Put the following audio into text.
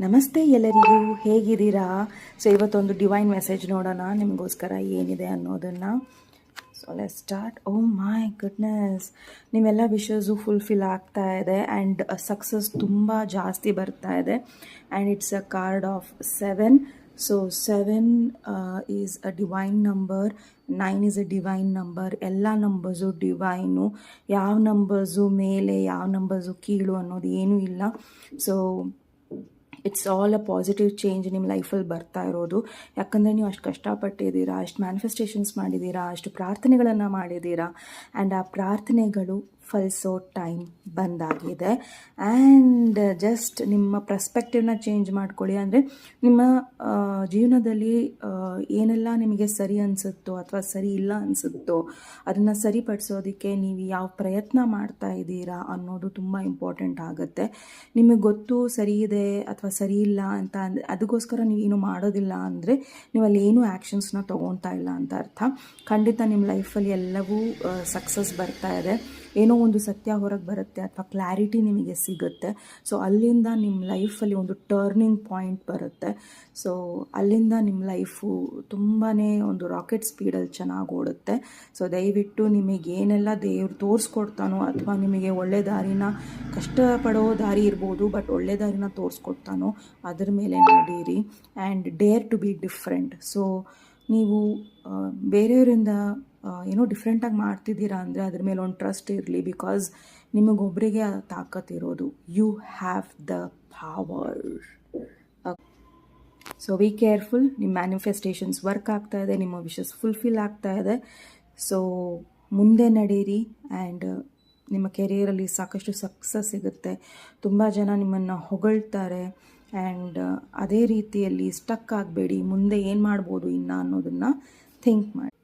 ನಮಸ್ತೆ ಎಲ್ಲರಿಗೂ, ಹೇಗಿದ್ದೀರಾ? ಸೊ ಇವತ್ತೊಂದು ಡಿವೈನ್ ಮೆಸೇಜ್ ನೋಡೋಣ ನಿಮಗೋಸ್ಕರ ಏನಿದೆ ಅನ್ನೋದನ್ನು. So let's start. Oh my goodness, ನಿಮ್ಮೆಲ್ಲ ವಿಶಸ್ಸು ಫುಲ್ಫಿಲ್ ಆಗ್ತಾ ಇದೆ ಆ್ಯಂಡ್ ಸಕ್ಸಸ್ ತುಂಬ ಜಾಸ್ತಿ ಬರ್ತಾ ಇದೆ. And it's a card of 7. So 7 is a divine number, 9 is a divine number. ಎಲ್ಲ ನಂಬರ್ಸು ಡಿವೈನು. ಯಾವ ನಂಬರ್ಸು ಮೇಲೆ, ಯಾವ ನಂಬರ್ಸು ಕೀಳು ಅನ್ನೋದು ಏನೂ ಇಲ್ಲ. So it's all a positive change ನಿಮ್ಮ ಲೈಫಲ್ಲಿ ಬರ್ತಾ ಇರೋದು. ಯಾಕಂದರೆ ನೀವು ಅಷ್ಟು ಕಷ್ಟಪಟ್ಟಿದ್ದೀರಾ, ಅಷ್ಟು ಮ್ಯಾನಿಫೆಸ್ಟೇಷನ್ಸ್ ಮಾಡಿದ್ದೀರಾ, ಅಷ್ಟು ಪ್ರಾರ್ಥನೆಗಳನ್ನು ಮಾಡಿದ್ದೀರಾ. ಆ್ಯಂಡ್ ಆ ಪ್ರಾರ್ಥನೆಗಳು ಫಲಿಸೋ ಟೈಮ್ ಬಂದಾಗಿದೆ. ಆ್ಯಂಡ್ ಜಸ್ಟ್ ನಿಮ್ಮ ಪರ್ಸ್ಪೆಕ್ಟಿವ್ನ ಚೇಂಜ್ ಮಾಡ್ಕೊಳ್ಳಿ. ಅಂದರೆ ನಿಮ್ಮ ಜೀವನದಲ್ಲಿ ಏನೆಲ್ಲ ನಿಮಗೆ ಸರಿ ಅನಿಸುತ್ತೋ ಅಥವಾ ಸರಿ ಇಲ್ಲ ಅನಿಸುತ್ತೋ ಅದನ್ನು ಸರಿಪಡಿಸೋದಕ್ಕೆ ನೀವು ಯಾವ ಪ್ರಯತ್ನ ಮಾಡ್ತಾ ಇದ್ದೀರಾ ಅನ್ನೋದು ತುಂಬ ಇಂಪಾರ್ಟೆಂಟ್ ಆಗುತ್ತೆ. ನಿಮಗೆ ಗೊತ್ತು ಸರಿ ಇದೆ ಅಥವಾ ಸರಿ ಇಲ್ಲ ಅಂತ ಅದಕ್ಕೋಸ್ಕರ ನೀವೇನು ಮಾಡೋದಿಲ್ಲ ಅಂದರೆ ನೀವು ಅಲ್ಲಿ ಏನೂ ಆ್ಯಕ್ಷನ್ಸ್ನ ತೊಗೊತಾ ಇಲ್ಲ ಅಂತ ಅರ್ಥ. ಖಂಡಿತ ನಿಮ್ಮ ಲೈಫಲ್ಲಿ ಎಲ್ಲವೂ ಸಕ್ಸಸ್ ಬರ್ತಾ ಇದೆ. ಏನೋ ಒಂದು ಸತ್ಯ ಹೊರಗೆ ಬರುತ್ತೆ ಅಥವಾ ಕ್ಲಾರಿಟಿ ನಿಮಗೆ ಸಿಗುತ್ತೆ. ಸೊ ಅಲ್ಲಿಂದ ನಿಮ್ಮ ಲೈಫಲ್ಲಿ ಒಂದು ಟರ್ನಿಂಗ್ ಪಾಯಿಂಟ್ ಬರುತ್ತೆ. ಸೊ ಅಲ್ಲಿಂದ ನಿಮ್ಮ ಲೈಫು ತುಂಬಾ ಒಂದು ರಾಕೆಟ್ ಸ್ಪೀಡಲ್ಲಿ ಚೆನ್ನಾಗಿ ಓಡುತ್ತೆ. ಸೊ ದಯವಿಟ್ಟು ನಿಮಗೆ ಏನೆಲ್ಲ ದೇವ್ರು ತೋರಿಸ್ಕೊಡ್ತಾನೋ ಅಥವಾ ನಿಮಗೆ ಒಳ್ಳೆ ದಾರಿನ, ಕಷ್ಟಪಡೋ ದಾರಿ ಇರ್ಬೋದು ಬಟ್ ಒಳ್ಳೆ ದಾರಿನ ತೋರಿಸ್ಕೊಡ್ತಾನೋ ಅದ್ರ ಮೇಲೆ ನಡೀರಿ. And dare to be different. So ನೀವು ಬೇರೆಯವರಿಂದ ಏನೋ ಡಿಫ್ರೆಂಟಾಗಿ ಮಾಡ್ತಿದ್ದೀರಾ ಅಂದರೆ ಅದ್ರ ಮೇಲೆ ಒಂದು ಟ್ರಸ್ಟ್ ಇರಲಿ. ಬಿಕಾಸ್ ನಿಮಗೊಬ್ಬರಿಗೆ ತಾಕತ್ತಿರೋದು. You have the power. So be careful. ನಿಮ್ಮ ಮ್ಯಾನಿಫೆಸ್ಟೇಷನ್ಸ್ ವರ್ಕ್ ಆಗ್ತಾ ಇದೆ, ನಿಮ್ಮ ವಿಶಸ್ ಫುಲ್ಫಿಲ್ ಆಗ್ತಾ ಇದೆ. ಸೊ ಮುಂದೆ ನಡೀರಿ ಆ್ಯಂಡ್ ನಿಮ್ಮ ಕೆರಿಯರಲ್ಲಿ ಸಾಕಷ್ಟು ಸಕ್ಸಸ್ ಸಿಗುತ್ತೆ. ತುಂಬ ಜನ ನಿಮ್ಮನ್ನು ಹೊಗಳ್ತಾರೆ. ಆ್ಯಂಡ್ ಅದೇ ರೀತಿಯಲ್ಲಿ ಸ್ಟಕ್ ಆಗಬೇಡಿ. ಮುಂದೆ ಏನು ಮಾಡ್ಬೋದು ಇನ್ನು ಅನ್ನೋದನ್ನು ಥಿಂಕ್ ಮಾಡಿ.